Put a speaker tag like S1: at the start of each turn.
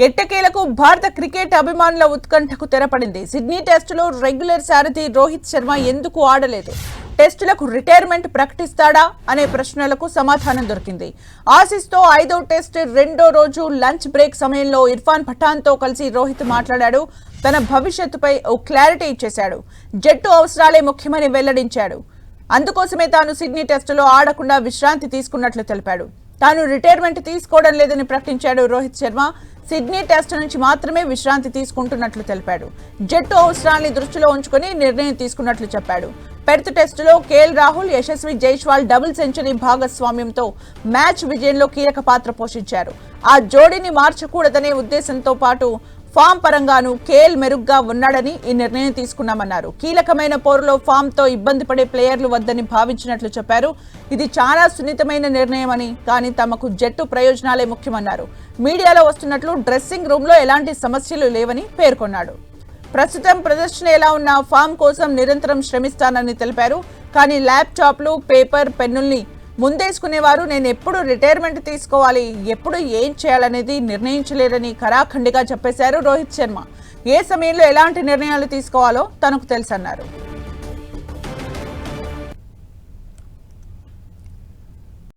S1: ఎట్టకేలకు భారత క్రికెట్ అభిమానుల ఉత్కంఠకు తెరపడింది. సిడ్నీ టెస్టులో రెగ్యులర్ సారథి రోహిత్ శర్మ ఎందుకు ఆడలేదు? టెస్టులకు రిటైర్మెంట్ ప్రకటిస్తాడా అనే ప్రశ్నలకు సమాధానం దొరికింది. ఆసీస్తో 5వ టెస్ట్ రెండో రోజు లంచ్ బ్రేక్ సమయంలో ఇర్ఫాన్ పఠాన్తో కలిసి రోహిత్ మాట్లాడాడు. తన భవిష్యత్తుపై ఓ క్లారిటీ ఇచ్చేశాడు. జట్టు అవసరాలే ముఖ్యమని వెల్లడించాడు. అందుకోసమే తాను సిడ్నీ టెస్టులో ఆడకుండా విశ్రాంతి తీసుకున్నట్లు తెలిపాడు. తాను రిటైర్మెంట్ తీసుకోవడం లేదని ప్రకటించాడు రోహిత్ శర్మ. సిడ్నీ టెస్ట్ నుంచి మాత్రమే విశ్రాంతి తీసుకుంటున్నట్లు తెలిపాడు. జట్టు అవసరాన్ని దృష్టిలో ఉంచుకుని నిర్ణయం తీసుకున్నట్లు చెప్పాడు. పెర్త్ టెస్టులో KL Rahul, Yashasvi Jaiswal double century భాగస్వామ్యంతో మ్యాచ్ విజయంలో కీలక పాత్ర పోషించారు. ఆ జోడీని మార్చకూడదనే ఉద్దేశంతో పాటు ఫామ్ పరంగాను కేఎల్ మెరుగ్గా ఉన్నాడని ఈ నిర్ణయం తీసుకున్నామన్నారు. కీలకమైన పోరులో ఫామ్తో ఇబ్బంది పడే ప్లేయర్లు వద్దని భావించినట్లు చెప్పారు. ఇది చాలా సున్నితమైన నిర్ణయమని, కానీ తమకు జట్టు ప్రయోజనాలే ముఖ్యమన్నారు. మీడియాలో వస్తున్నట్లు డ్రెస్సింగ్ రూమ్లో ఎలాంటి సమస్యలు లేవని పేర్కొన్నాడు. ప్రస్తుతం ప్రదర్శన ఎలా ఉన్నా ఫామ్ కోసం నిరంతరం శ్రమిస్తానని తెలిపారు. కానీ ల్యాప్టాప్లు, పేపర్, పెన్నుల్ని ముందేసుకునేవారు నేను ఎప్పుడు రిటైర్మెంట్ తీసుకోవాలి, ఎప్పుడు ఏం చేయాలనేది నిర్ణయించలేరని ఖరాఖండిగా చెప్పేశారు రోహిత్ శర్మ. ఏ సమయంలో ఎలాంటి నిర్ణయాలు తీసుకోవాలో తనకు తెలుసన్నారు.